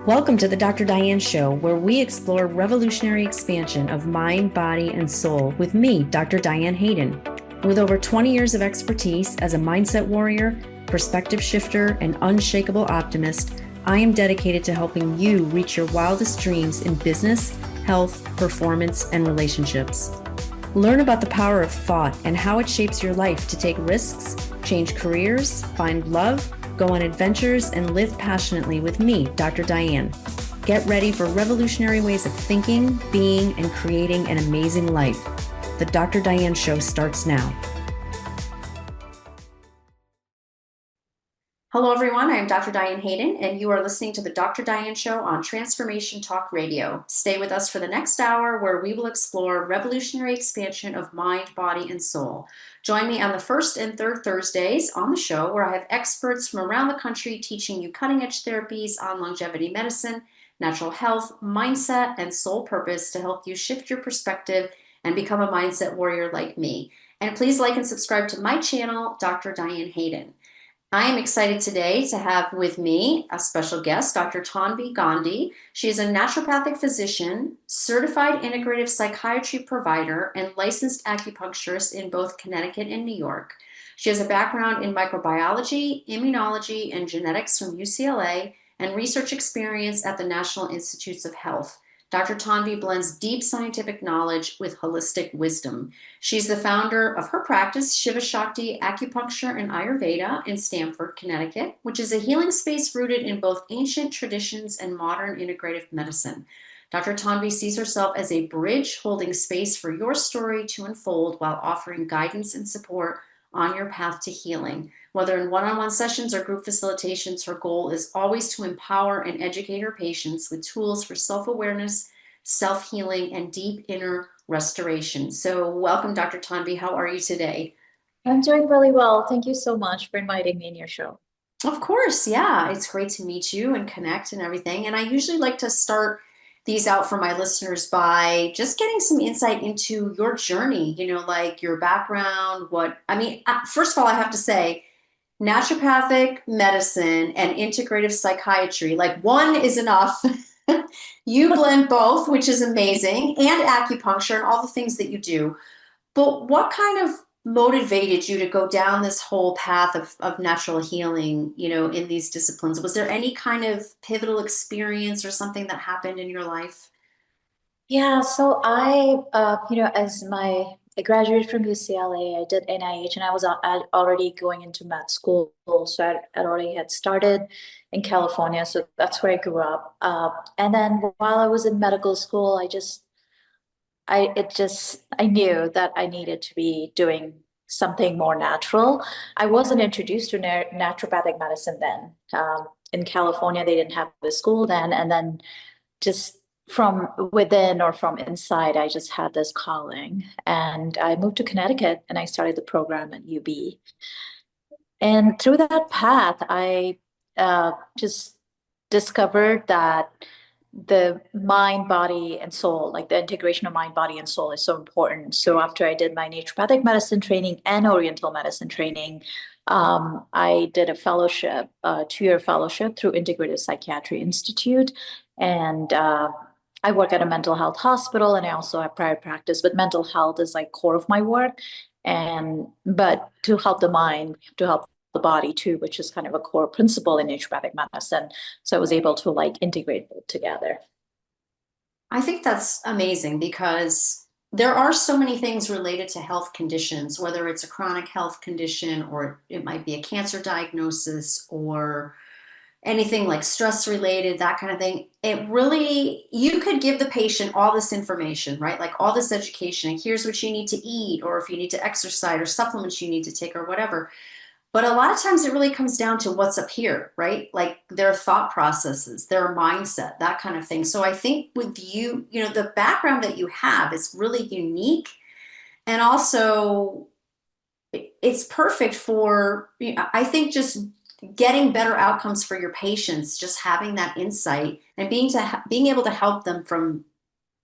Welcome to the Dr. Diane Show, where we explore revolutionary expansion of mind, body, and soul with me, Dr. Diane Hayden. With over 20 years of expertise as a mindset warrior, perspective shifter, and unshakable optimist, I am dedicated to helping you reach your wildest dreams in business, health, performance, and relationships. Learn about the power of thought and how it shapes your life to take risks, change careers, find love, go on adventures, and live passionately with me, Dr. Diane. Get ready for revolutionary ways of thinking, being, and creating an amazing life. The Dr. Diane Show starts now. Hello, everyone. I am Dr. Diane Hayden, and you are listening to the Dr. Diane Show on Transformation Talk Radio. Stay with us for the next hour, where we will explore revolutionary expansion of mind, body, and soul. Join me on the first and third Thursdays on the show, where I have experts from around the country teaching you cutting-edge therapies on longevity medicine, natural health, mindset, and soul purpose to help you shift your perspective and become a mindset warrior like me. And please like and subscribe to my channel, Dr. Diane Hayden. I am excited today to have with me a special guest, Dr. Tanvi Gandhi. She is a naturopathic physician, certified integrative psychiatry provider, and licensed acupuncturist in both Connecticut and New York. She has a background in microbiology, immunology, and genetics from UCLA, and research experience at the National Institutes of Health. Dr. Tanvi blends deep scientific knowledge with holistic wisdom. She's the founder of her practice, Shiva Shakti Acupuncture and Ayurveda in Stamford, Connecticut, which is a healing space rooted in both ancient traditions and modern integrative medicine. Dr. Tanvi sees herself as a bridge holding space for your story to unfold while offering guidance and support on your path to healing. Whether in one-on-one sessions or group facilitations, her goal is always to empower and educate her patients with tools for self-awareness, self-healing, and deep inner restoration. So welcome, Dr. Tanvi. How are you today? I'm doing really well. Thank you so much for inviting me in your show. Of course, yeah. It's great to meet you and connect and everything. And I usually like to start these out for my listeners by just getting some insight into your journey, like your background, first of all, I have to say, naturopathic medicine and integrative psychiatry, like one is enough. You blend both, which is amazing, and acupuncture and all the things that you do. But what kind of motivated you to go down this whole path of natural healing, in these disciplines? Was there any kind of pivotal experience or something that happened in your life? Yeah, so I graduated from UCLA, I did NIH, and I'd already going into med school, so I'd already had started in California, so that's where I grew up. And then while I was in medical school, I knew that I needed to be doing something more natural. I wasn't introduced to naturopathic medicine then. In California, they didn't have the school then, and then just from within or from inside, I just had this calling. And I moved to Connecticut and I started the program at UB. And through that path, I just discovered that the mind, body, and soul, like the integration of mind, body, and soul, is so important. So after I did my naturopathic medicine training and Oriental medicine training, I did a fellowship, a 2-year fellowship through Integrative Psychiatry Institute. And I work at a mental health hospital, and I also have private practice, but mental health is like core of my work. But to help the mind, to help the body too, which is kind of a core principle in naturopathic medicine. So I was able to integrate both together. I think that's amazing because there are so many things related to health conditions, whether it's a chronic health condition or it might be a cancer diagnosis or anything like stress related, that kind of thing. It really, you could give the patient all this information, right? Like all this education, and here's what you need to eat, or if you need to exercise or supplements you need to take or whatever. But a lot of times it really comes down to what's up here, right? Like their thought processes, their mindset, that kind of thing. So I think with you, the background that you have is really unique. And also it's perfect for, I think, just getting better outcomes for your patients, just having that insight and being able to help them from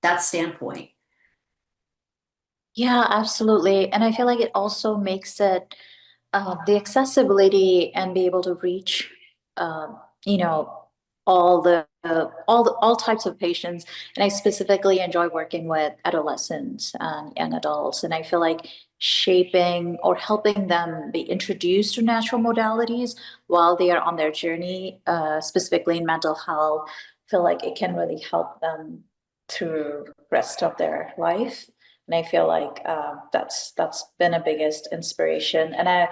that standpoint. Yeah, absolutely. And I feel like it also makes it the accessibility and be able to reach, you know, all types of patients. And I specifically enjoy working with adolescents and young adults. And I feel like shaping or helping them be introduced to natural modalities while they are on their journey, specifically in mental health, feel like it can really help them through rest of their life. And I feel like that's been a biggest inspiration. And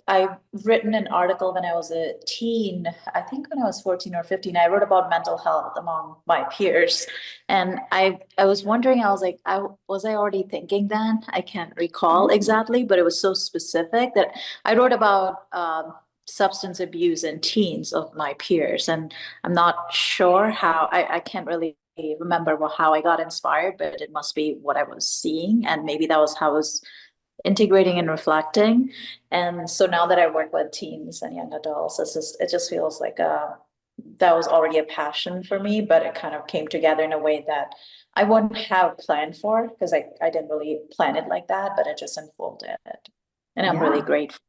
I've written an article when I was a teen, I think when I was 14 or 15, I wrote about mental health among my peers. And I was wondering, I was like, was I already thinking then? I can't recall exactly, but it was so specific that I wrote about substance abuse in teens of my peers. And I'm not sure how, I can't really remember how I got inspired, but it must be what I was seeing. And maybe that was how I was integrating and reflecting. And so now that I work with teens and young adults, it just feels like that was already a passion for me, but it kind of came together in a way that I wouldn't have planned for, because I didn't really plan it like that, but it just unfolded. And I'm really grateful.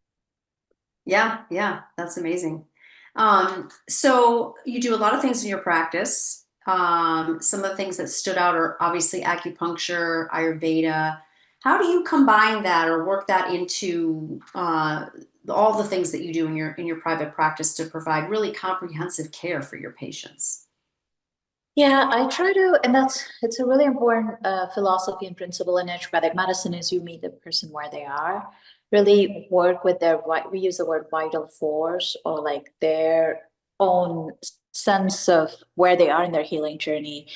Yeah, that's amazing. So you do a lot of things in your practice. Some of the things that stood out are obviously acupuncture, Ayurveda. How do you combine that or work that into all the things that you do in your private practice to provide really comprehensive care for your patients? Yeah, I try to, and it's a really important philosophy and principle in naturopathic medicine is you meet the person where they are, really work with we use the word vital force or like their own sense of where they are in their healing journey.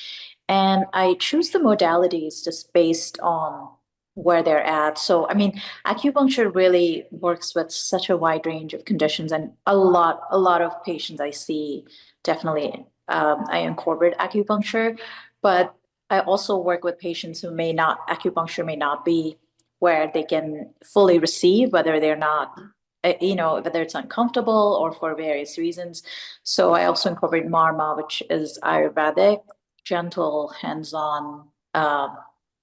And I choose the modalities just based on where they're at. So, I mean, acupuncture really works with such a wide range of conditions, and a lot of patients I see definitely I incorporate acupuncture, but I also work with patients who acupuncture may not be where they can fully receive, whether they're not, whether it's uncomfortable or for various reasons. So I also incorporate Marma, which is Ayurvedic, gentle, hands-on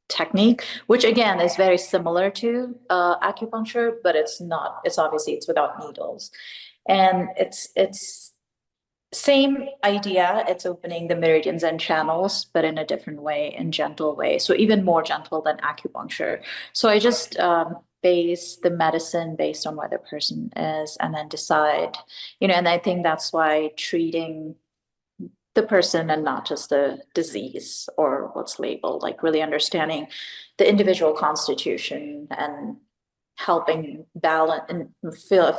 technique, which again is very similar to acupuncture, but it's not. It's without needles, and it's same idea. It's opening the meridians and channels, but in a different way, in gentle way. So even more gentle than acupuncture. So I just base the medicine based on where the person is, and then decide, and I think that's why treating the person and not just the disease or what's labeled, like really understanding the individual constitution and helping balance and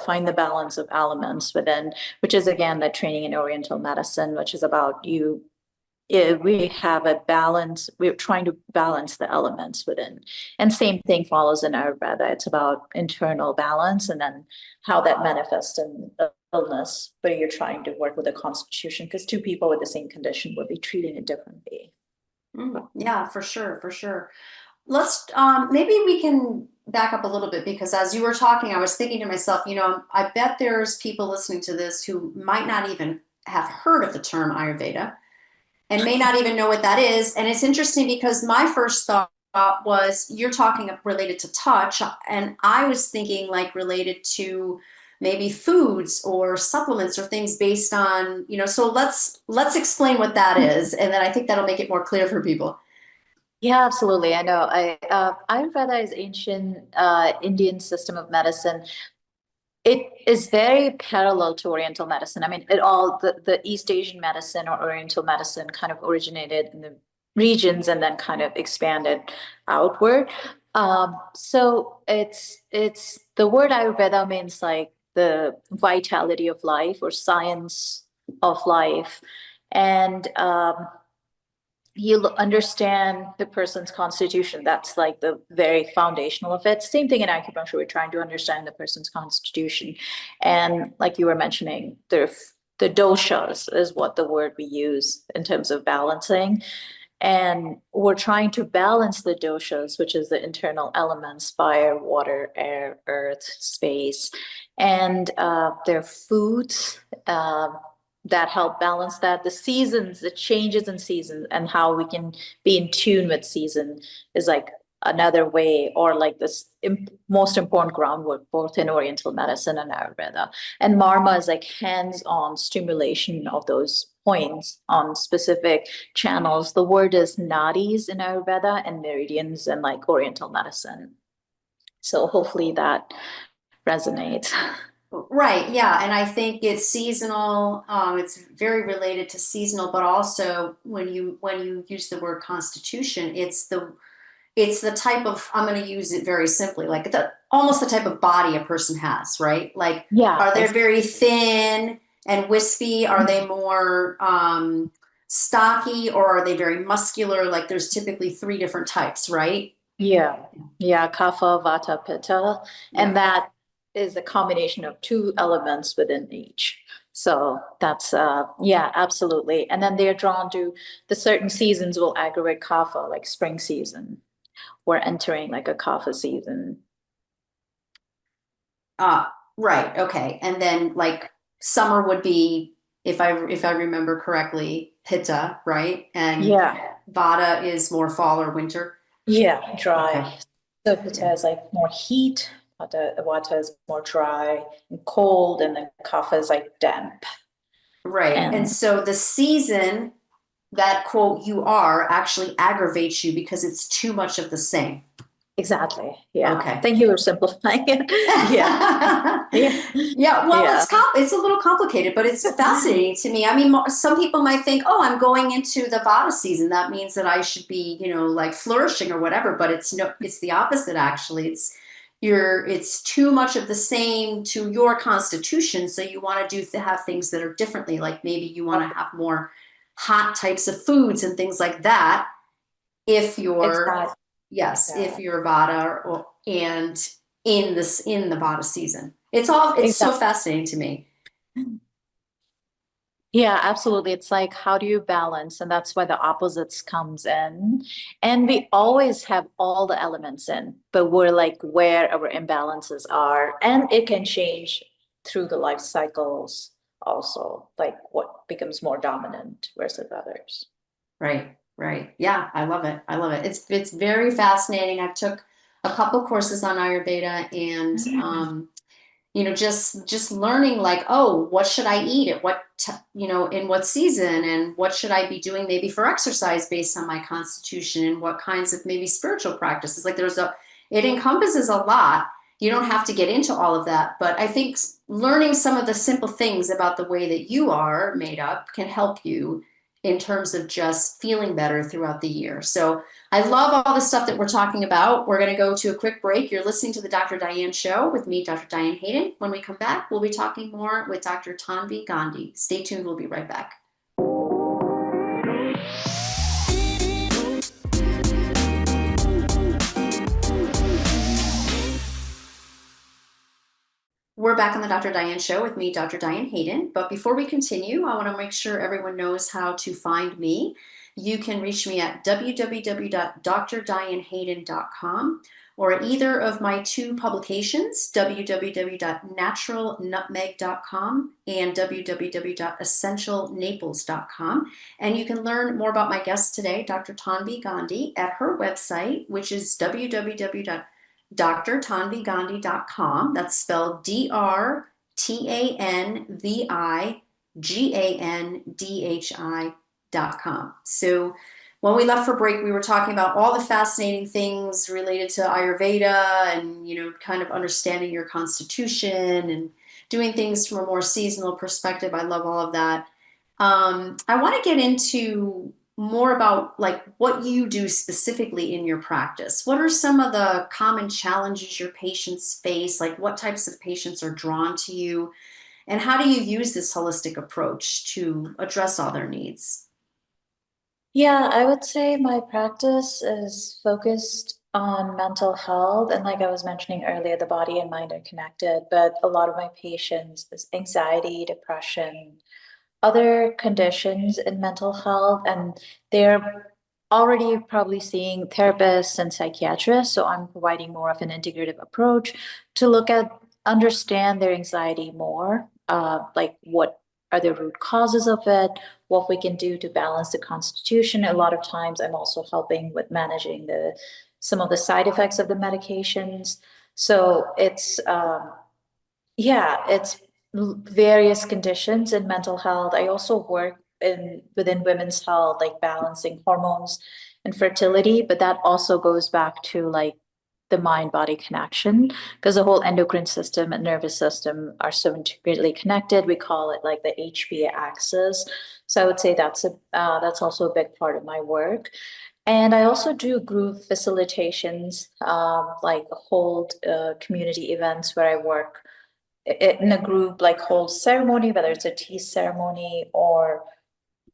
find the balance of elements within, which is again the training in Oriental medicine, which is about we have a balance. We're trying to balance the elements within, and same thing follows in Ayurveda. It's about internal balance and then how that manifests in illness, but you're trying to work with a constitution because two people with the same condition would be treating it differently. Yeah, for sure. Let's maybe we can back up a little bit, because as you were talking, I was thinking to myself, I bet there's people listening to this who might not even have heard of the term Ayurveda and may not even know what that is. And it's interesting because my first thought was you're talking related to touch, and I was thinking like related to maybe foods or supplements or things based on, so let's explain what that is, and then I think that'll make it more clear for people. Yeah, absolutely. I know. Ayurveda is ancient Indian system of medicine. It is very parallel to Oriental medicine. I mean, the East Asian medicine or Oriental medicine kind of originated in the regions and then kind of expanded outward. So it's the word Ayurveda means like the vitality of life or science of life, and you understand the person's constitution. That's like the very foundational of it. Same thing in acupuncture. We're trying to understand the person's constitution. And like you were mentioning, the doshas is what the word we use in terms of balancing. And we're trying to balance the doshas, which is the internal elements, fire, water, air, earth, space, and their foods. That help balance that. The seasons, the changes in season, and how we can be in tune with season is like another way, or like this most important groundwork both in Oriental medicine and Ayurveda. And Marma is like hands-on stimulation of those points on specific channels. The word is nadis in Ayurveda and meridians in like Oriental medicine. So hopefully that resonates. Right, yeah, and I think it's seasonal. It's very related to seasonal, but also when you use the word constitution, it's the type of, I'm going to use it very simply, like the almost the type of body a person has, right? Like, Yeah, are they very thin and wispy? Are they more stocky, or are they very muscular? Like, there's typically three different types, right? yeah, yeah, kapha, vata, pitta, and Yeah. that is a combination of two elements within each. So that's yeah, absolutely. And then they're drawn to the certain seasons will aggravate kapha, like spring season. We're entering like a kapha season. Right. Okay. And then like summer would be, if I remember correctly, Pitta, right? And Yeah, Vata is more fall or winter. yeah, Okay. dry. So pitta Yeah. is like more heat, vata is more dry and cold, and then kapha is like damp. Right. And And so the season that quote you are actually aggravates you because it's too much of the same. exactly, yeah. Okay. Thank you for simplifying it. Yeah, yeah, Yeah, well, yeah. it's a little complicated, but it's fascinating to me. I mean, some people might think, "Oh, I'm going into the Vata season. That means that I should be, like flourishing or whatever." But it's no, it's the opposite actually. It's too much of the same to your constitution, so you want to have things that are differently. Like maybe you want to have more hot types of foods and things like that. If you're Exactly. Yes, if Yeah, you're Vata and in the Vata season. It's so exactly. fascinating to me. Yeah, absolutely. It's like, how do you balance? And that's why the opposites comes in. And we always have all the elements in, but we're like where our imbalances are. And it can change through the life cycles also, like what becomes more dominant versus others. Right, right. Yeah, I love it. I love it. It's very fascinating. I've took a couple courses on Ayurveda and Mm. just learning like, oh, what should I eat at in what season, and what should I be doing maybe for exercise based on my constitution, and what kinds of maybe spiritual practices. Like it encompasses a lot. You don't have to get into all of that, but I think learning some of the simple things about the way that you are made up can help you in terms of just feeling better throughout the year. So I love all the stuff that we're talking about. We're going to go to a quick break. You're listening to the Dr. Diane Show with me, Dr. Diane Hayden. When we come back, we'll be talking more with Dr. Tanvi Gandhi. Stay tuned. We'll be right back. We're back on the Dr. Diane Show with me, Dr. Diane Hayden. But before we continue, I want to make sure everyone knows how to find me. You can reach me at www.drdianehayden.com or at either of my two publications, www.naturalnutmeg.com and www.essentialnaples.com. And you can learn more about my guest today, Dr. Tanvi Gandhi, at her website, which is www.drtanvigandhi.com. That's spelled DrTanvigandhi.com. So when we left for break, we were talking about all the fascinating things related to Ayurveda and, kind of understanding your constitution and doing things from a more seasonal perspective. I love all of that. I want to get into more about like what you do specifically in your practice. What are some of the common challenges your patients face? Like what types of patients are drawn to you? And how do you use this holistic approach to address all their needs? Yeah, I would say my practice is focused on mental health. And like I was mentioning earlier, the body and mind are connected, but a lot of my patients is anxiety, depression, other conditions in mental health, and they're already probably seeing therapists and psychiatrists. So I'm providing more of an integrative approach to look at, understand their anxiety more, like what are the root causes of it, what we can do to balance the constitution. A lot of times I'm also helping with managing the some of the side effects of the medications. So it's yeah, it's various conditions in mental health. I also work in within women's health, like balancing hormones and fertility, but that also goes back to like the mind body connection, because the whole endocrine system and nervous system are so integrally connected. We call it like the HPA axis. So I would say that's also a big part of my work. And I also do group facilitations, like hold community events where I work in a group, like hold ceremony, whether it's a tea ceremony, or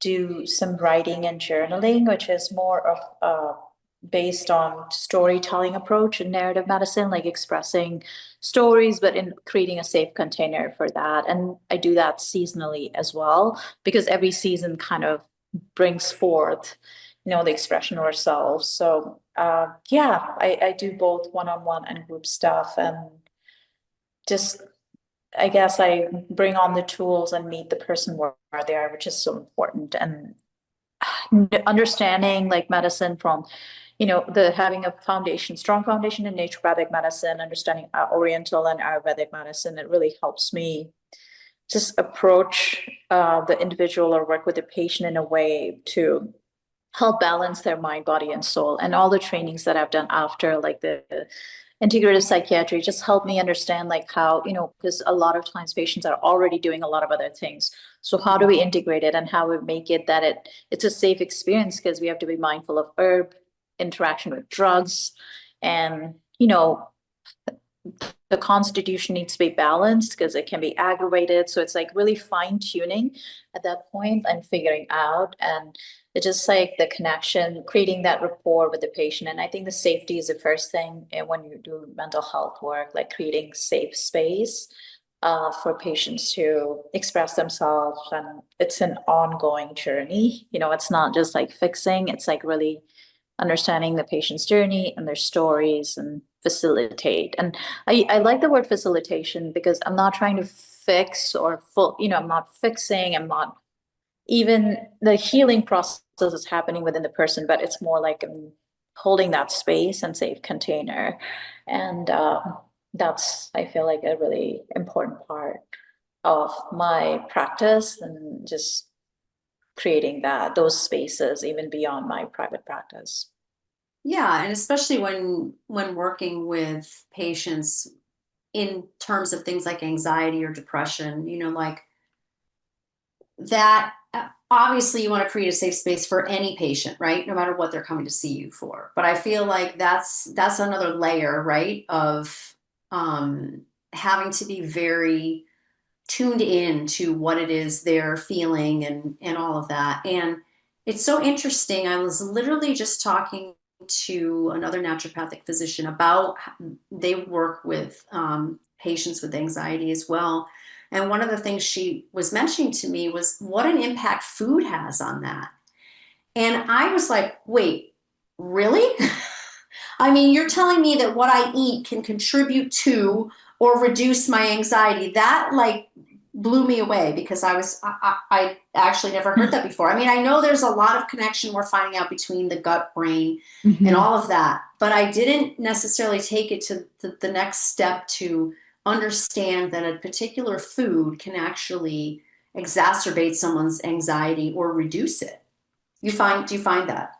do some writing and journaling, which is more of based on storytelling approach in narrative medicine, like expressing stories, but in creating a safe container for that. And I do that seasonally as well, because every season kind of brings forth, the expression of ourselves. So yeah, I do both one-on-one and group stuff, and just I guess I bring on the tools and meet the person where they are, which is so important. And understanding like medicine from, the having a foundation, strong foundation in naturopathic medicine, understanding Oriental and Ayurvedic medicine, it really helps me just approach the individual or work with the patient in a way to help balance their mind, body, and soul. And all the trainings that I've done after, like the integrative psychiatry, just help me understand like how, because a lot of times patients are already doing a lot of other things. So how do we integrate it and how we make it that it's a safe experience, because we have to be mindful of herb interaction with drugs, and the constitution needs to be balanced because it can be aggravated. So it's like really fine tuning at that point and figuring out. And it's just like the connection, creating that rapport with the patient. And I think the safety is the first thing when you do mental health work, like creating safe space for patients to express themselves. And it's an ongoing journey. It's not just like fixing, it's like really understanding the patient's journey and their stories and facilitate. And I like the word facilitation because I'm not trying to fix or I'm not fixing, I'm not even the healing process is happening within the person, but it's more like holding that space and safe container. And that's, I feel like, a really important part of my practice, and just creating those spaces even beyond my private practice. Yeah, and especially when working with patients in terms of things like anxiety or depression, like that obviously you want to create a safe space for any patient, right? No matter what they're coming to see you for. But I feel like that's another layer, right? Of having to be very tuned in to what it is they're feeling and all of that. And it's so interesting. I was literally just talking to another naturopathic physician about they work with patients with anxiety as well. And one of the things she was mentioning to me was what an impact food has on that. And I was like, wait, really? I mean, you're telling me that what I eat can contribute to or reduce my anxiety. That like blew me away because I actually never heard that before. I mean, I know there's a lot of connection we're finding out between the gut brain and all of that, but I didn't necessarily take it to the next step to understand that a particular food can actually exacerbate someone's anxiety or reduce it. Do you find that?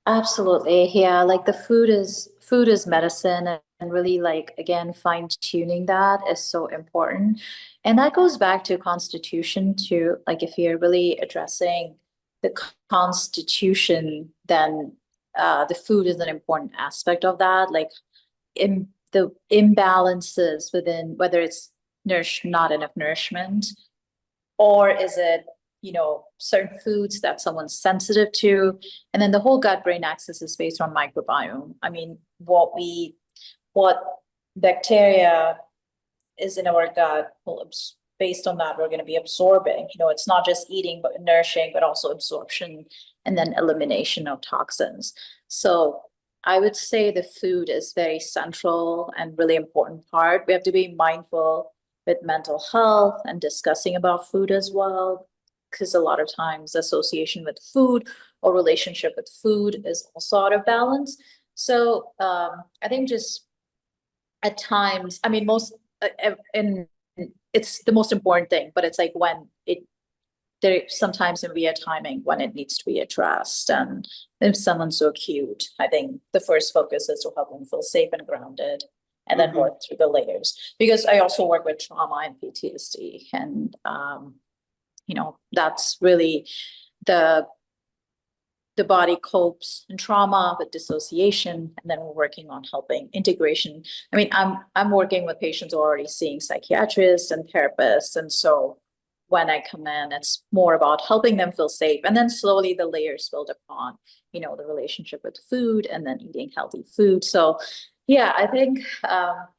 Absolutely. Yeah. Like the food is medicine, and really like again, fine tuning that is so important. And that goes back to constitution too. Like if you're really addressing the constitution, then the food is an important aspect of that. Like in the imbalances within, whether it's not enough nourishment, or is it, certain foods that someone's sensitive to? And then the whole gut brain axis is based on microbiome. I mean, what bacteria is in our gut based on that, we're going to be absorbing. It's not just eating but nourishing, but also absorption and then elimination of toxins. So I would say the food is very central and really important part. We have to be mindful with mental health and discussing about food as well, because a lot of times association with food or relationship with food is also out of balance. So I think just at times, I mean, and it's the most important thing, but it's like when there sometimes can be a timing when it needs to be addressed. And if someone's so acute, I think the first focus is to help them feel safe and grounded, and then work through the layers. Because I also work with trauma and PTSD, and that's really the body copes in trauma with dissociation, and then we're working on helping integration. I mean, I'm working with patients already seeing psychiatrists and therapists, and so when I come in, it's more about helping them feel safe, and then slowly the layers build upon, the relationship with food, and then eating healthy food. So, yeah, I think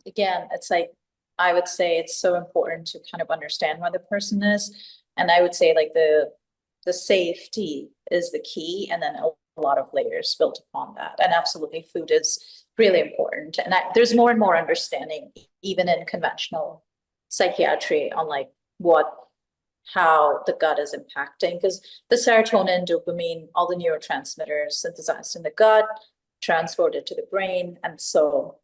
again, it's like I would say it's so important to kind of understand where the person is, and I would say like the safety is the key, and then a lot of layers built upon that. And absolutely, food is really important. And there's more and more understanding, even in conventional psychiatry, on like how the gut is impacting, because the serotonin, dopamine, all the neurotransmitters synthesized in the gut, transported to the brain, and so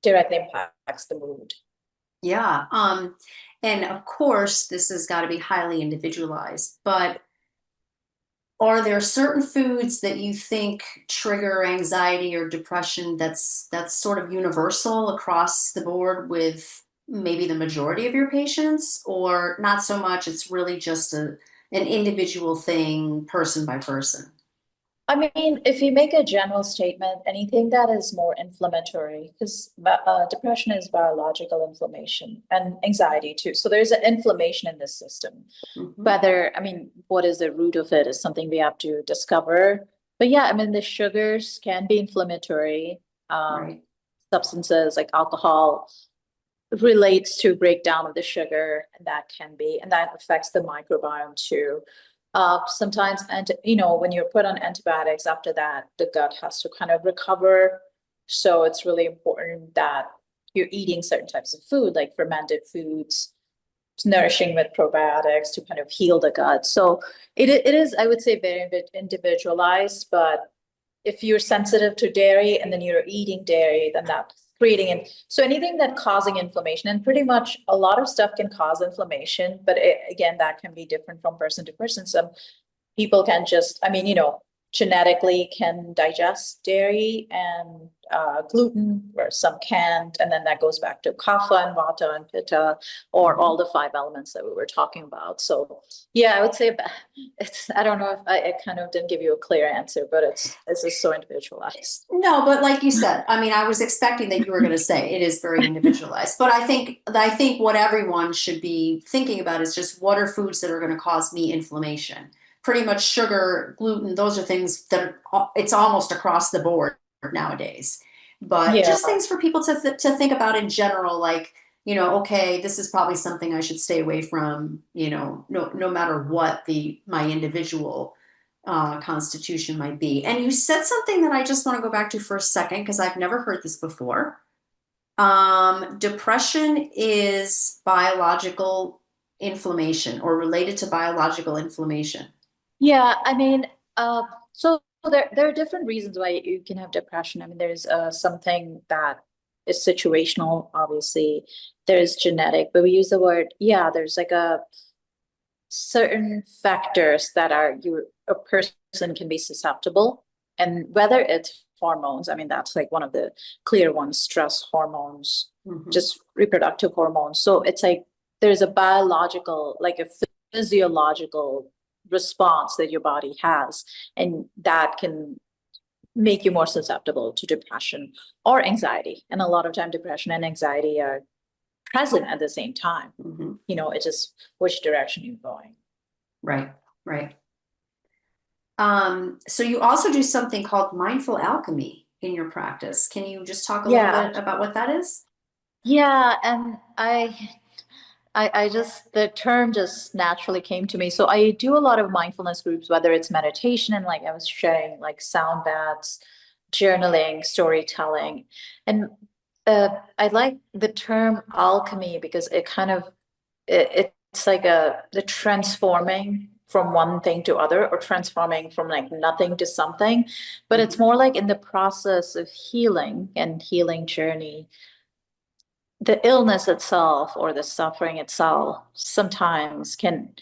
directly impacts the mood. Yeah. And of course, this has got to be highly individualized, but are there certain foods that you think trigger anxiety or depression that's sort of universal across the board with maybe the majority of your patients, or not so much, it's really just an individual thing, person by person? I mean, if you make a general statement, anything that is more inflammatory, because depression is biological inflammation, and anxiety too. So there's an inflammation in this system. I mean, what is the root of it is something we have to discover. But yeah, I mean, the sugars can be inflammatory. Right. Substances like alcohol relates to breakdown of the sugar, and that affects the microbiome too. Sometimes, and when you're put on antibiotics, after that, the gut has to kind of recover. So it's really important that you're eating certain types of food, like fermented foods, nourishing with probiotics to kind of heal the gut. So it is, I would say, very individualized, but if you're sensitive to dairy and then you're eating dairy, then that's creating so anything that causing inflammation, and pretty much a lot of stuff can cause inflammation, but again, that can be different from person to person. Some people can just, I mean, genetically can digest dairy and gluten, where some can't. And then that goes back to kapha and vata and pitta, or all the 5 elements that we were talking about. So yeah, I would say I don't know if I kind of didn't give you a clear answer, but it's just so individualized. No, but like you said, I mean, I was expecting that you were going to say it is very individualized. But I think what everyone should be thinking about is just what are foods that are going to cause me inflammation. Pretty much sugar, gluten, those are things that it's almost across the board nowadays. But Yeah. just things for people to think about in general, like, okay, this is probably something I should stay away from, no matter what my individual constitution might be. And you said something that I just want to go back to for a second, because I've never heard this before. Depression is biological inflammation, or related to biological inflammation. Yeah, I mean, so there are different reasons why you can have depression. I mean, there's something that is situational, obviously. There's genetic, but we use the word, yeah, there's like a certain factors that a person can be susceptible, and whether it's hormones, I mean, that's like one of the clear ones, stress hormones, just reproductive hormones. So it's like there's a biological, like a physiological response that your body has, and that can make you more susceptible to depression or anxiety. And a lot of time depression and anxiety are present at the same time. It's just which direction you're going. Right, right. So you also do something called mindful alchemy in your practice. Can you just talk a little bit about what that is? Yeah, and I just, the term just naturally came to me. So I do a lot of mindfulness groups, whether it's meditation, and like I was sharing, like sound baths, journaling, storytelling. And I like the term alchemy because it kind of, it's like the transforming from one thing to other or transforming from like nothing to something, but it's Mhm. more like in the process of healing and healing journey, the illness itself or the suffering itself sometimes can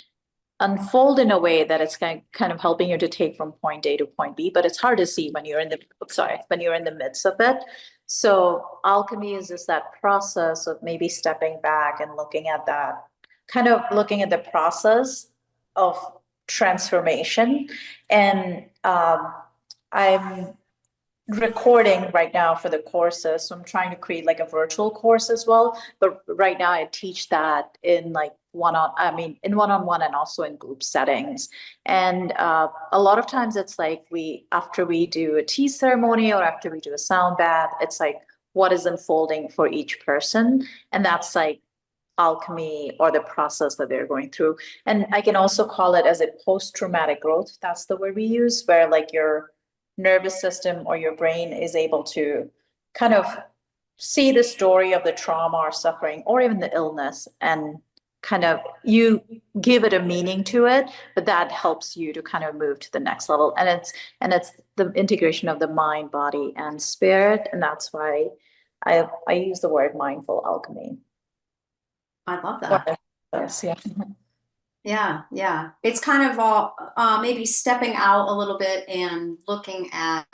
unfold in a way that it's kind of helping you to take from point A to point B, but it's hard to see when you're in the, sorry, when you're in the midst of it. So alchemy is just that process of maybe stepping back and looking at that, kind of looking at the process of transformation. And I'm recording right now for the courses. So I'm trying to create like a virtual course as well. But right now I teach that in like in one-on-one and also in group settings. And a lot of times it's like after we do a tea ceremony or after we do a sound bath, it's like what is unfolding for each person. And that's like alchemy or the process that they're going through. And I can also call it as a post-traumatic growth. That's the word we use, where like your nervous system or your brain is able to kind of see the story of the trauma or suffering or even the illness, and kind of you give it a meaning to it, but that helps you to kind of move to the next level. And it's the integration of the mind, body, and spirit. And that's why I use the word mindful alchemy. I love Or that. yeah. Yeah, yeah. It's kind of all maybe stepping out a little bit and looking at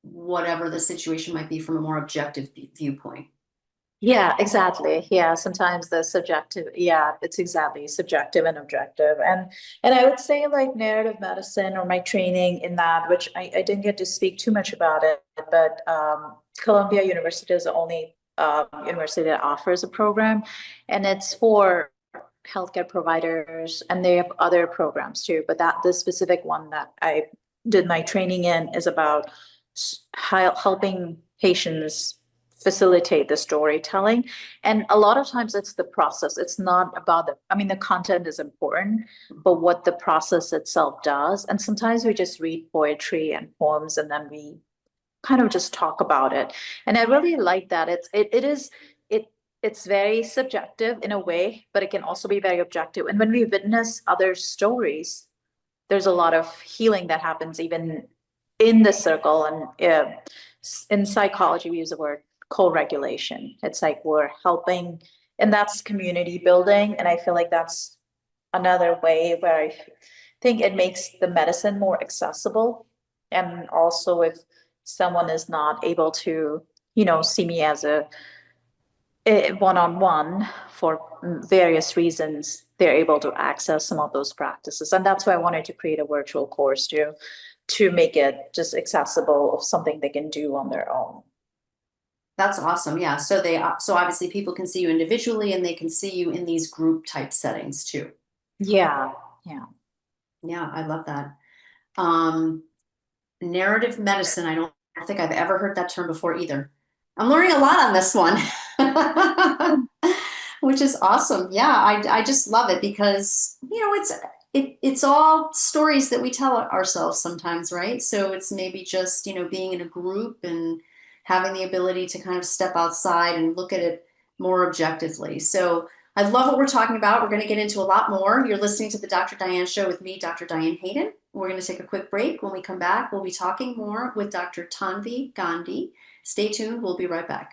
whatever the situation might be from a more objective viewpoint. Yeah, exactly. Yeah, sometimes the subjective, yeah, it's exactly subjective and objective. And I would say like narrative medicine or my training in that, which I didn't get to speak too much about it, but Columbia University is the only university that offers a program, and it's for healthcare providers, and they have other programs too. But that the specific one that I did my training in is about helping patients facilitate the storytelling. And a lot of times it's the process. It's not about I mean, the content is important, but what the process itself does. And sometimes we just read poetry and poems and then we kind of just talk about it. And I really like that. It it's very subjective in a way, but it can also be very objective. And when we witness other stories, there's a lot of healing that happens even in the circle. And in psychology, we use the word co-regulation. It's like we're helping, and that's community building. And I feel like that's another way where I think it makes the medicine more accessible. And also, if someone is not able to, see me as a one-on-one for various reasons, they're able to access some of those practices. And that's why I wanted to create a virtual course to make it just accessible of something they can do on their own. That's awesome. Yeah. So obviously people can see you individually and they can see you in these group type settings too. Yeah, yeah. Yeah, I love that. Um, Narrative medicine. I don't think I've ever heard that term before either. I'm learning a lot on this one, which is awesome. Yeah, I just love it because, it's all stories that we tell ourselves sometimes, right? So it's maybe just, being in a group and having the ability to kind of step outside and look at it more objectively. So I love what we're talking about. We're going to get into a lot more. You're listening to the Dr. Diane Show with me, Dr. Diane Hayden. We're going to take a quick break. When we come back, we'll be talking more with Dr. Tanvi Gandhi. Stay tuned. We'll be right back.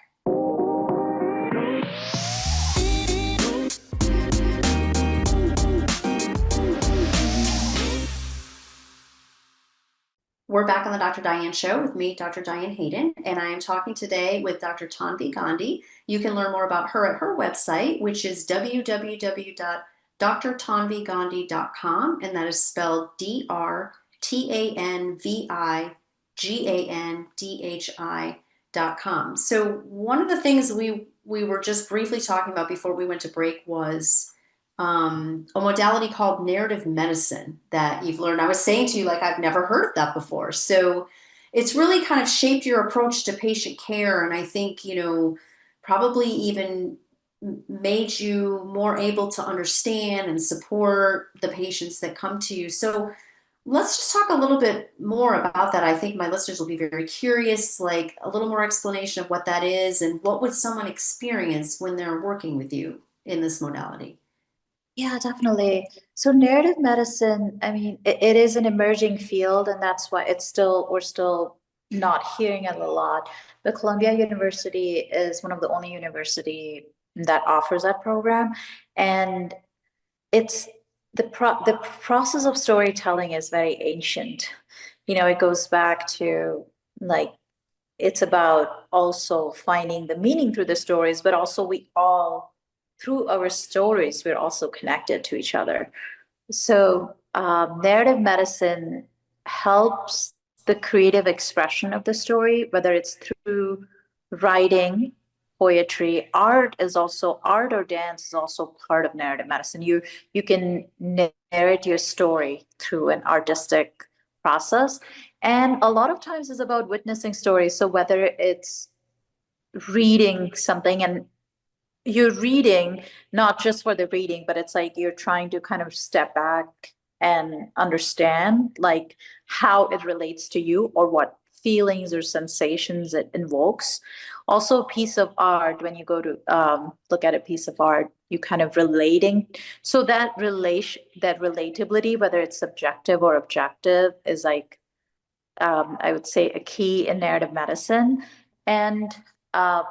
We're back on the Dr. Diane Show with me, Dr. Diane Hayden, and I am talking today with Dr. Tanvi Gandhi. You can learn more about her at her website, which is www.drtanvigandhi.com, and that is spelled DrTanvigandhi.com. So one of the things we were just briefly talking about before we went to break was a modality called narrative medicine that you've learned. I was saying to you, like, I've never heard of that before. So it's really kind of shaped your approach to patient care. And I think, probably even made you more able to understand and support the patients that come to you. So let's just talk a little bit more about that. I think my listeners will be very curious, like a little more explanation of what that is and what would someone experience when they're working with you in this modality. Yeah, definitely. So narrative medicine, I mean, it is an emerging field, and that's why we're still not hearing it a lot. But Columbia University is one of the only university that offers that program. And it's the process of storytelling is very ancient. It goes back to like it's about also finding the meaning through the stories, but also through our stories, we're also connected to each other. So, narrative medicine helps the creative expression of the story, whether it's through writing, poetry, art or dance is also part of narrative medicine. You can narrate your story through an artistic process, and a lot of times it's about witnessing stories. So whether it's reading something, and you're reading not just for the reading, but it's like you're trying to kind of step back and understand like how it relates to you or what feelings or sensations it invokes. Also, a piece of art, when you go to look at a piece of art, you kind of relating. So that relatability, whether it's subjective or objective, is like I would say a key in narrative medicine. And uh,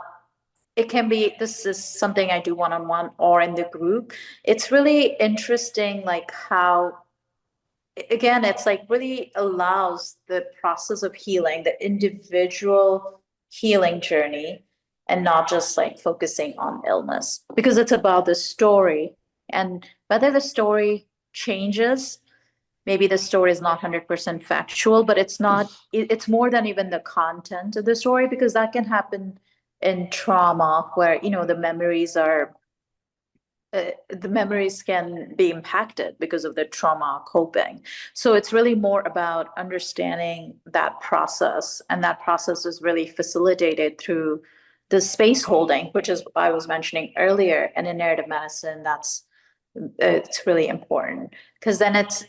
it can be, this is something I do one-on-one or in the group. It's really interesting, like how, again, it's like really allows the process of healing, the individual healing journey, and not just like focusing on illness, because it's about the story. And whether the story changes, maybe the story is not 100% factual, but it's more than even the content of the story, because that can happen in trauma where, the memories can be impacted because of the trauma coping. So it's really more about understanding that process. And that process is really facilitated through the space holding, which is what I was mentioning earlier. And in narrative medicine, it's really important, because then it's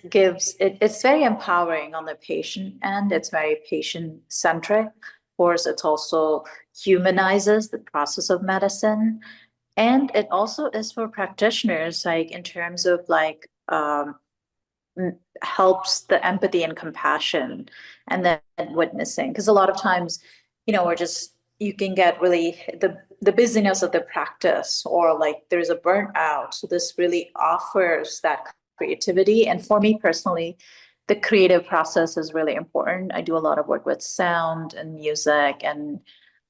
very empowering on the patient end. It's very patient centric. Of course, it's also humanizes the process of medicine. And it also is for practitioners, like in terms of like helps the empathy and compassion, and then witnessing. Because a lot of times, we're just you can get really the busyness of the practice, or like there's a burnout. So this really offers that creativity. And for me personally, the creative process is really important. I do a lot of work with sound and music, and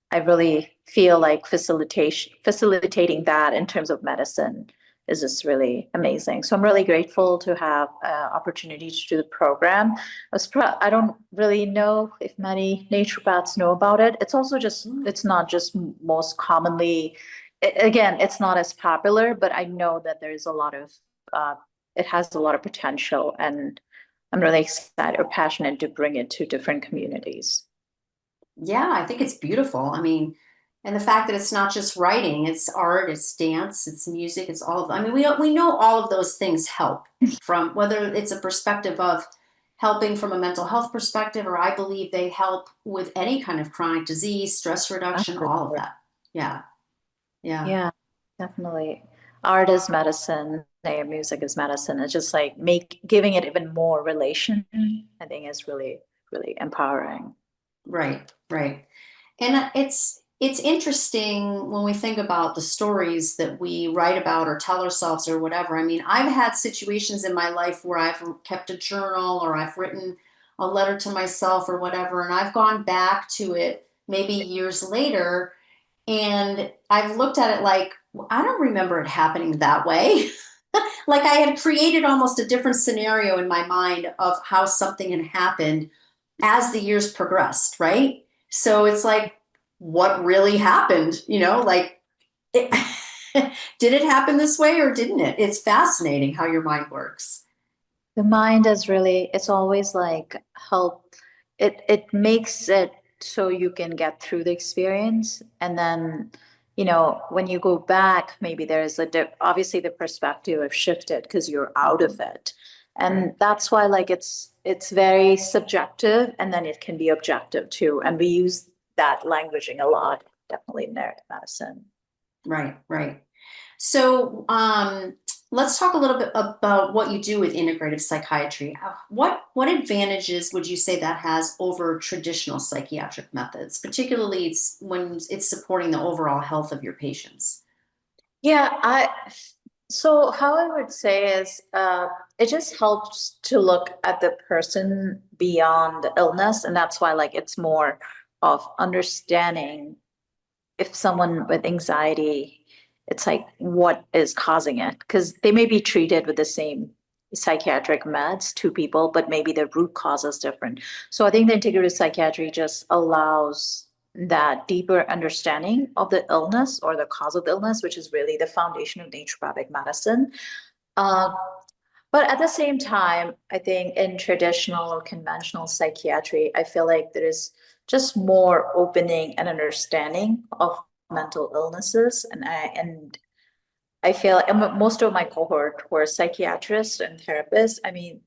I really feel like facilitating that in terms of medicine is just really amazing. So I'm really grateful to have opportunity to do the program. I don't really know if many naturopaths know about it. It's also just, it's not just most commonly, again, it's not as popular, but I know that there's a lot of, it has a lot of potential, and I'm really excited or passionate to bring it to different communities. Yeah, I think it's beautiful. I mean, and the fact that it's not just writing, it's art, it's dance, it's music, it's all of, I mean, we know all of those things help, from whether it's a perspective of helping from a mental health perspective, or I believe they help with any kind of chronic disease, stress reduction, all of that. Yeah. Yeah. Yeah, definitely. Art is medicine, music is medicine. It's just like giving it even more relation, I think is really, really empowering. Right. Right. And it's interesting when we think about the stories that we write about or tell ourselves or whatever. I mean, I've had situations in my life where I've kept a journal or I've written a letter to myself or whatever, and I've gone back to it maybe years later, and I've looked at it like, "Well, I don't remember it happening that way." Like I had created almost a different scenario in my mind of how something had happened as the years progressed, right? So it's like, what really happened? Like, it, did it happen this way or didn't it? It's fascinating how your mind works. The mind is really, it's always like it makes it so you can get through the experience. And then, when you go back, maybe there's obviously the perspective have shifted because you're out of it. And that's why like it's very subjective, and then it can be objective too. And we use that languaging a lot, definitely in narrative medicine. Right, right. So, Let's talk a little bit about what you do with integrative psychiatry. What advantages would you say that has over traditional psychiatric methods, particularly when it's supporting the overall health of your patients? Yeah, so how I would say is it just helps to look at the person beyond the illness, and that's why like it's more of understanding if someone with anxiety, it's like what is causing it? Because they may be treated with the same psychiatric meds, two people, but maybe the root cause is different. So I think the integrative psychiatry just allows that deeper understanding of the illness or the cause of the illness, which is really the foundation of naturopathic medicine. Uh, but at the same time, I think in traditional or conventional psychiatry, I feel like there is just more opening and understanding of mental illnesses. And I feel and most of my cohort were psychiatrists and therapists. I mean,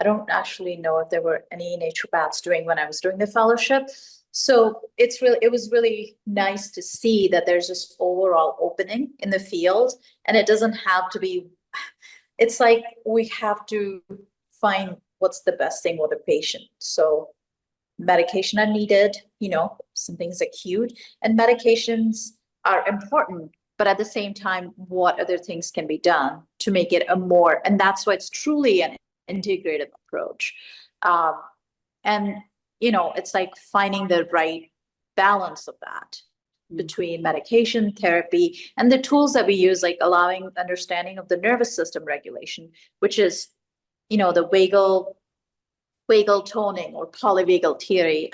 I don't actually know if there were any naturopaths doing when I was doing the fellowship. So it was really nice to see that there's this overall opening in the field, and it doesn't have to be, it's like we have to find what's the best thing for the patient. So medication are needed, something's acute, and medications are important. But at the same time, what other things can be done to make it a more, and that's why it's truly an integrative approach. Um, and, it's like finding the right balance of that between medication, therapy, and the tools that we use, like allowing understanding of the nervous system regulation, which is, the vagal toning or polyvagal theory.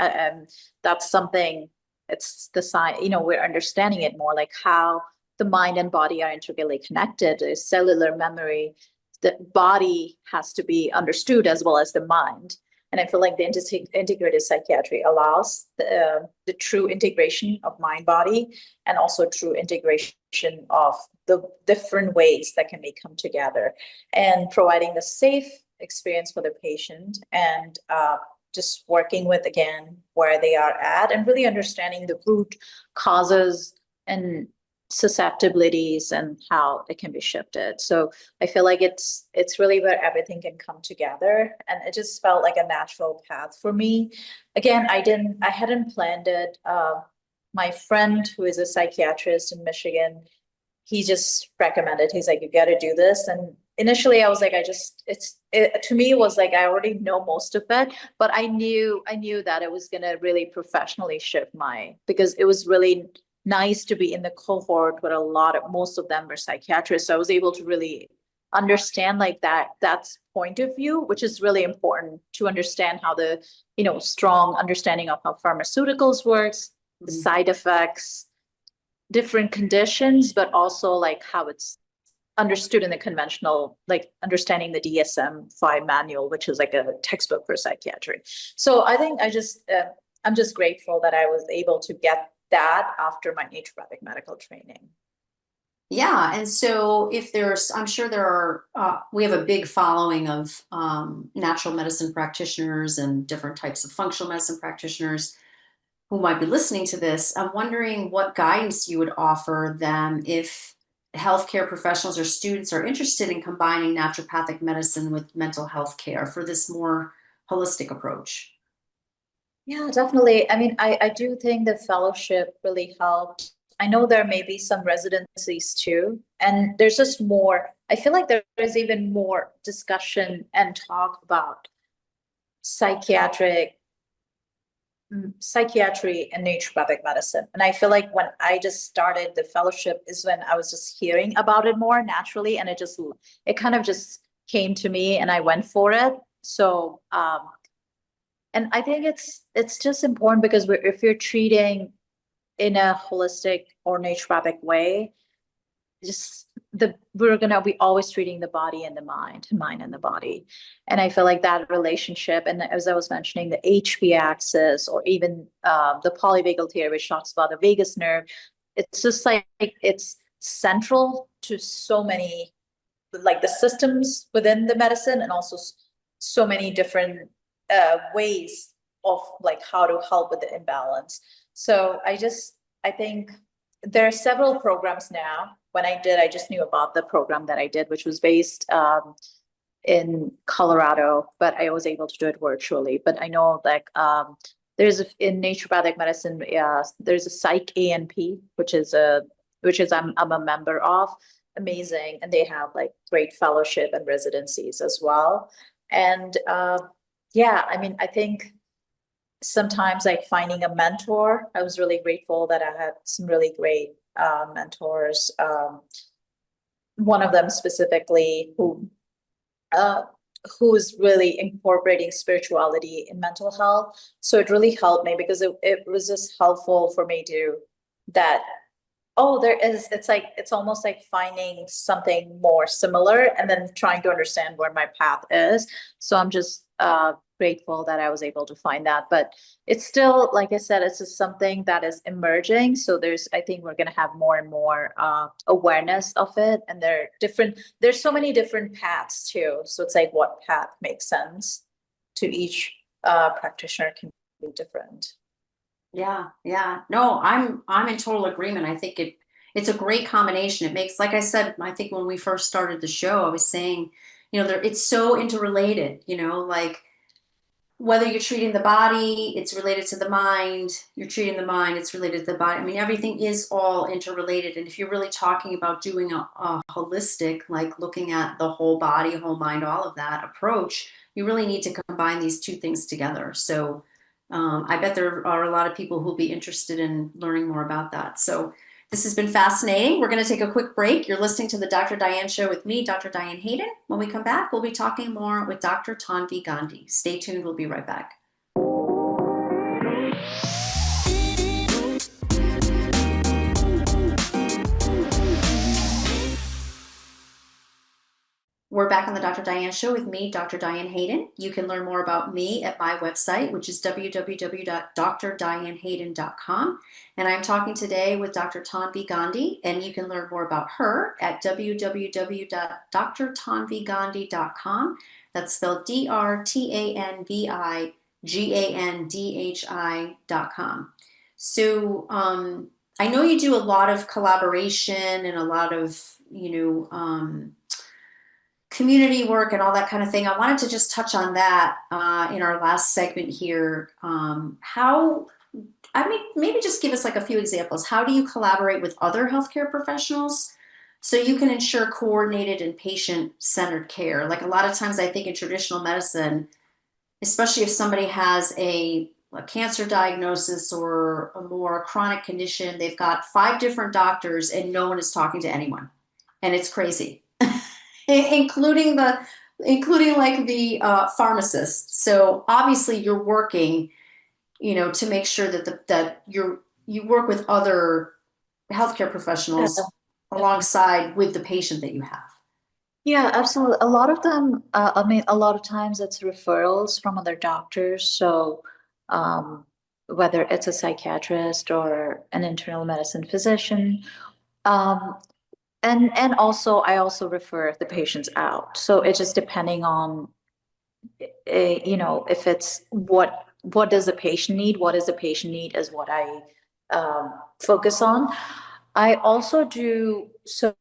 That's something, it's the science, we're understanding it more, like how the mind and body are integrally connected. There's cellular memory. The body has to be understood as well as the mind. And I feel like the integrated psychiatry allows the true integration of mind body, and also true integration of the different ways that can be come together, and providing a safe experience for the patient, and just working with again where they are at, and really understanding the root causes and susceptibilities and how it can be shifted. So I feel like it's really where everything can come together, and it just felt like a natural path for me. Again, I hadn't planned it. My friend who is a psychiatrist in Michigan, he just recommended, he's like, you got to do this. And initially I was like, to me, it was like, I already know most of it, but I knew that it was going to really professionally shift because it was really nice to be in the cohort where most of them were psychiatrists. So I was able to really understand like that's point of view, which is really important to understand how the, strong understanding of how pharmaceuticals works, the side effects, different conditions, but also like how it's understood in the conventional, like understanding the DSM-5 manual, which is like a textbook for psychiatry. So I think I'm just grateful that I was able to get that after my naturopathic medical training. Yeah, and so I'm sure there are, we have a big following of natural medicine practitioners and different types of functional medicine practitioners who might be listening to this. I'm wondering what guidance you would offer them if healthcare professionals or students are interested in combining naturopathic medicine with mental health care for this more holistic approach. Yeah, definitely. I mean, I do think the fellowship really helped. I know there may be some residencies too, and there's just more. I feel like there is even more discussion and talk about psychiatric psychiatry and naturopathic medicine. And I feel like when I just started the fellowship is when I was just hearing about it more naturally, and it kind of just came to me and I went for it. So and I think it's just important because if you're treating in a holistic or naturopathic way, just we're gonna be always treating the body and the mind and the body. And I feel like that relationship, and as I was mentioning, the HV axis, or even the polyvagal theory, which talks about the vagus nerve, it's just like it's central to so many, like the systems within the medicine, and also so many different ways of like how to help with the imbalance. So I think there are several programs now when I did, I just knew about the program that I did, which was based in Colorado, but I was able to do it virtually. But I know like in naturopathic medicine, there's a Psych ANP, which is I'm a member of. Amazing, and they have like great fellowship and residencies as well. And yeah, I mean, I think sometimes like finding a mentor, I was really grateful that I had some really great mentors. One of them specifically uh, who's really incorporating spirituality in mental health. So it really helped me because it was just helpful for me to that, oh, it's almost like finding something more similar and then trying to understand where my path is. So I'm just grateful that I was able to find that. But it's still, like I said, it's just something that is emerging. So I think we're going to have more and more awareness of it. And there's so many different paths too. So it's like what path makes sense to each practitioner can be different. Yeah, yeah. No, I'm in total agreement. I think it's a great combination. It makes, like I said, I think when we first started the show, I was saying, it's so interrelated, like whether you're treating the body, it's related to the mind, you're treating the mind, it's related to the body. I mean, everything is all interrelated. And if you're really talking about doing a holistic, like looking at the whole body, whole mind, all of that approach, you really need to combine these two things together. So I bet there are a lot of people who'll be interested in learning more about that. So this has been fascinating. We're going to take a quick break. You're listening to the Dr. Diane Show with me, Dr. Diane Hayden. When we come back, we'll be talking more with Dr. Tanvi Gandhi. Stay tuned. We'll be right back. We're back on the Dr. Diane Show with me, Dr. Diane Hayden. You can learn more about me at my website, which is www.drdianehayden.com. And I'm talking today with Dr. Tanvi Gandhi, and you can learn more about her at www.drtanvigandhi.com. That's spelled DRTANVIGANDHI.com. So I know you do a lot of collaboration and a lot of, community work and all that kind of thing. I wanted to just touch on that in our last segment here. Maybe just give us like a few examples. How do you collaborate with other healthcare professionals so you can ensure coordinated and patient-centered care? Like a lot of times I think in traditional medicine, especially if somebody has a cancer diagnosis or a more chronic condition, they've got 5 different doctors and no one is talking to anyone. And it's crazy. including like the pharmacist. So obviously you're working, to make sure that you work with other healthcare professionals alongside with the patient that you have. Yeah, absolutely. A lot of them, a lot of times it's referrals from other doctors. So whether it's a psychiatrist or an internal medicine physician, um, and also I also refer the patients out. So it's just depending on, if it's what does the patient need, what is the patient need is what I focus on. I also do so.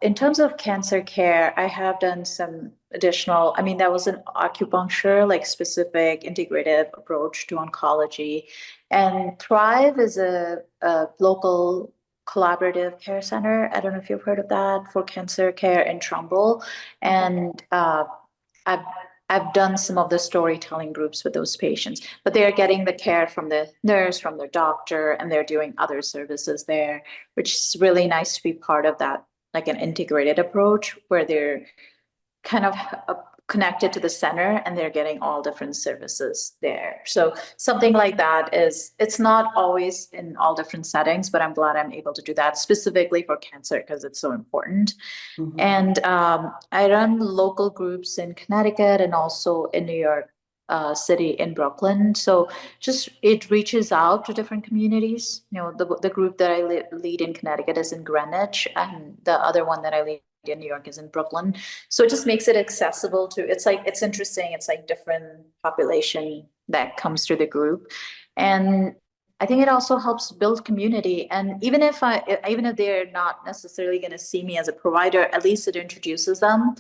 In terms of cancer care, I have done some additional, that was an acupuncture, like specific integrative approach to oncology. And Thrive is a local collaborative care center. I don't know if you've heard of that for cancer care in Trumbull. And I've I've done some of the storytelling groups with those patients, but they are getting the care from the nurse, from their doctor, and they're doing other services there, which is really nice to be part of that, like an integrated approach where they're kind of connected to the center and they're getting all different services there. So something like that it's not always in all different settings, but I'm glad I'm able to do that specifically for cancer because it's so important. Mm-hmm. And I run local groups in Connecticut and also in New York City in Brooklyn. So just it reaches out to different communities. The group that I lead in Connecticut is in Greenwich, and the other one that I lead in New York is in Brooklyn. So it just makes it accessible to, it's interesting. It's like different population that comes through the group. And I think it also helps build community. And even if they're not necessarily going to see me as a provider, at least it introduces them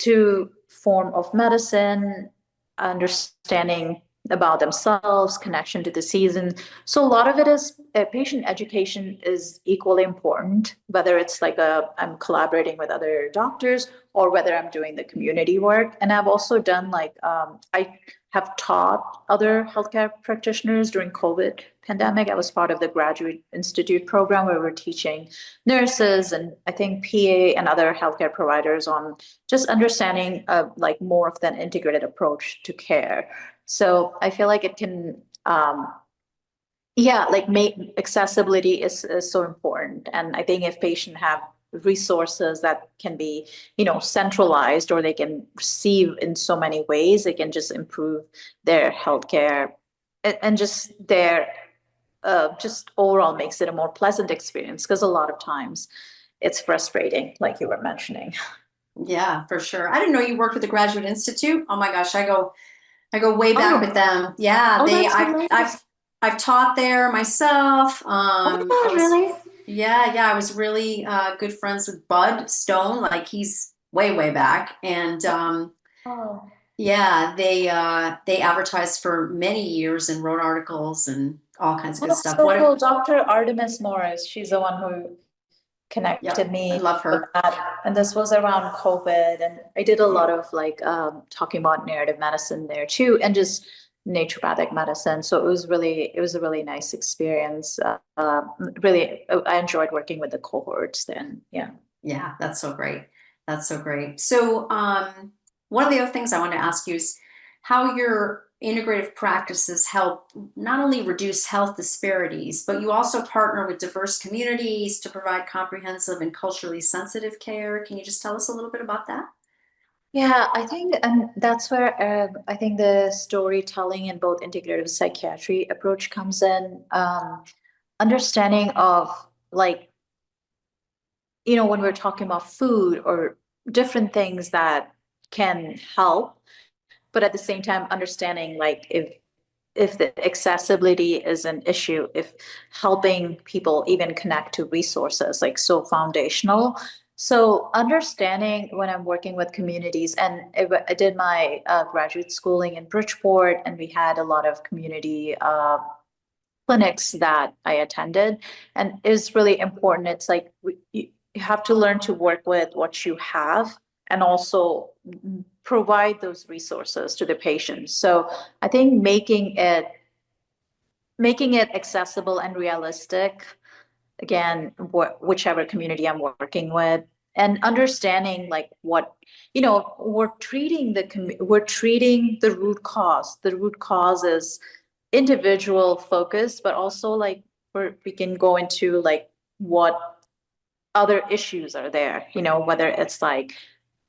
to form of medicine, understanding about themselves, connection to the season. So a lot of it is patient education is equally important, whether it's like I'm collaborating with other doctors or whether I'm doing the community work. And I've also done like I have taught other healthcare practitioners during COVID pandemic. I was part of the Graduate Institute program where we're teaching nurses and I think PA and other healthcare providers on just understanding like more of an integrated approach to care. So I feel like it can, yeah, like make accessibility is so important. And I think if patients have resources that can be, centralized or they can receive in so many ways, it can just improve their healthcare and just their just overall makes it a more pleasant experience because a lot of times it's frustrating, like you were mentioning. Yeah, for sure. I didn't know you worked with the Graduate Institute. Oh my gosh, I go way back with Oh, them. Yeah, oh, that's so nice. I've taught there myself. Oh my God, really? Yeah, I was really good friends with Bud Stone. Like he's way back, and Oh, yeah, they advertised for many years and wrote articles and all kinds of oh, good that's stuff. so cool. Dr. Artemis Morris, she's the one who connected Yep, I me love with her. that. And this was around COVID. And I did a lot of like talking about narrative medicine there too, and just naturopathic medicine. So it was a really nice experience. Really, I enjoyed working with the cohorts then. Yeah. Yeah, that's so great. That's so great. So, one of the other things I want to ask you is how your integrative practices help not only reduce health disparities, but you also partner with diverse communities to provide comprehensive and culturally sensitive care. Can you just tell us a little bit about that? Yeah, I think, and that's where I think the storytelling and both integrative psychiatry approach comes in. Understanding of like, when we're talking about food or different things that can help, but at the same time, understanding like if the accessibility is an issue, if helping people even connect to resources like so foundational. So understanding when I'm working with communities, and I did my graduate schooling in Bridgeport, and we had a lot of community clinics that I attended, and it's really important. It's like you have to learn to work with what you have and also provide those resources to the patients. So I think making it accessible and realistic, again, whichever community I'm working with, and understanding like what, we're treating the root cause. The root cause is individual focus, but also like we can go into like what other issues are there, whether it's like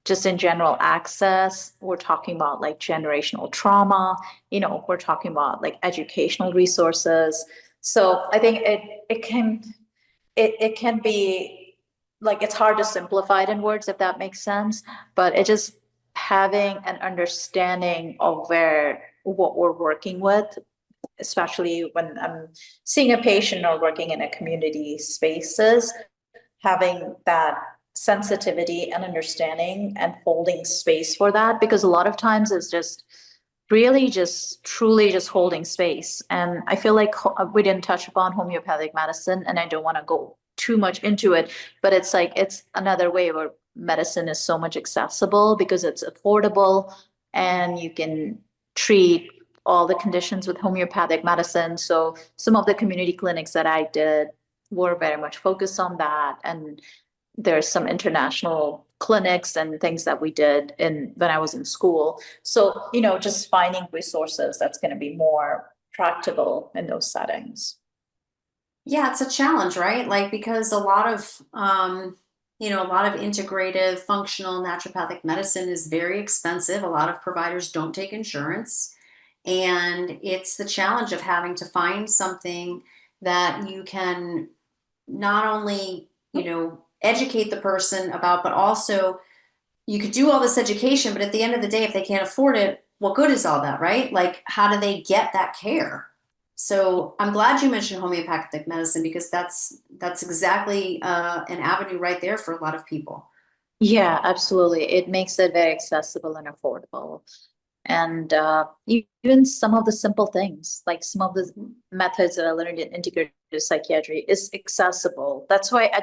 just in general access, we're talking about like generational trauma, we're talking about like educational resources. So I think it can be like it's hard to simplify it in words if that makes sense, but it just having an understanding of what we're working with, especially when I'm seeing a patient or working in a community spaces, having that sensitivity and understanding and holding space for that, because a lot of times it's just really just truly just holding space. And I feel like we didn't touch upon homeopathic medicine, and I don't want to go too much into it, but it's like it's another way where medicine is so much accessible because it's affordable and you can treat all the conditions with homeopathic medicine. So some of the community clinics that I did were very much focused on that. And there's some international clinics and things that we did when I was in school. So, just finding resources that's going to be more practical in those settings. Yeah, it's a challenge, right? Like because a lot of integrative functional naturopathic medicine is very expensive. A lot of providers don't take insurance, and it's the challenge of having to find something that you can not only, educate the person about, but also you could do all this education, but at the end of the day, if they can't afford it, what good is all that, right? Like, how do they get that care? So I'm glad you mentioned homeopathic medicine because that's exactly an avenue right there for a lot of people. Yeah, absolutely. It makes it very accessible and affordable. And even some of the simple things, like some of the methods that I learned in integrative psychiatry is accessible. That's why I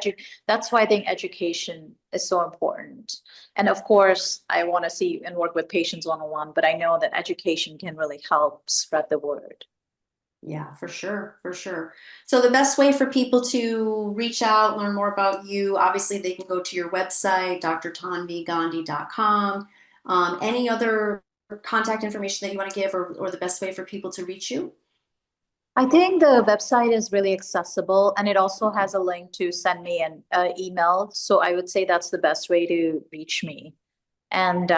think education is so important. And of course, I want to see and work with patients one-on-one, but I know that education can really help spread the word. Yeah, for sure, for sure. So the best way for people to reach out, learn more about you, obviously they can go to your website, drtanvigandhi.com. Any other contact information that you want to give or the best way for people to reach you? I think the website is really accessible and it also Okay. has a link to send me an email. So I would say that's the best way to reach me. And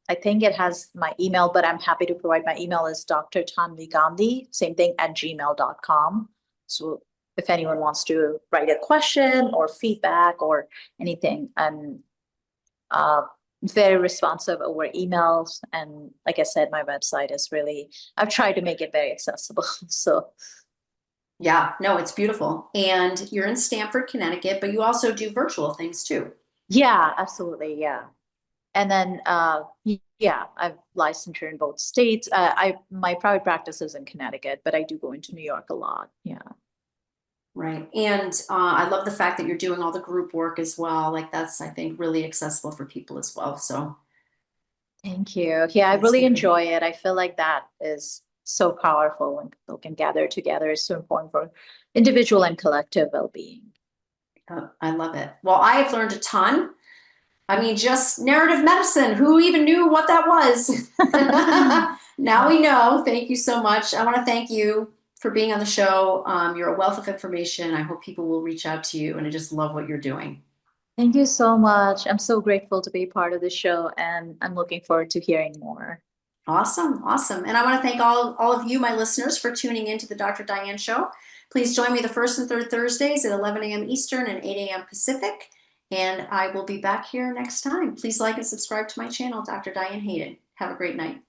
I think it has my email, but I'm happy to provide my email is Dr. Tanvi Gandhi, same thing at gmail.com. So if anyone wants to write a question or feedback or anything, I'm uh, very responsive over emails. And like I said, my website is really, I've tried to make it very accessible. So Yeah, no, it's beautiful. And you're in Stamford, Connecticut, but you also do virtual things too. yeah, absolutely. Yeah. And then, yeah, I've licensure in both states. My private practice is in Connecticut, but I do go into New York a lot. Yeah. Right. And I love the fact that you're doing all the group work as well. Like that's, I think, really accessible for people as well. So Thank you. Yeah, I that's really good. enjoy it. I feel like that is so powerful when people can gather together. It's so important for individual and collective well-being. I love it. Well, I have learned a ton. I mean, just narrative medicine. Who even knew what that was? Now we know. Thank you so much. I want to thank you for being on the show. You're a wealth of information. I hope people will reach out to you, and I just love what you're doing. Thank you so much. I'm so grateful to be part of the show, and I'm looking forward to hearing more. Awesome, awesome. And I want to thank all of you, my listeners, for tuning in to the Dr. Diane Show. Please join me the first and third Thursdays at 11 a.m. Eastern and 8 a.m. Pacific. And I will be back here next time. Please like and subscribe to my channel, Dr. Diane Hayden. Have a great night.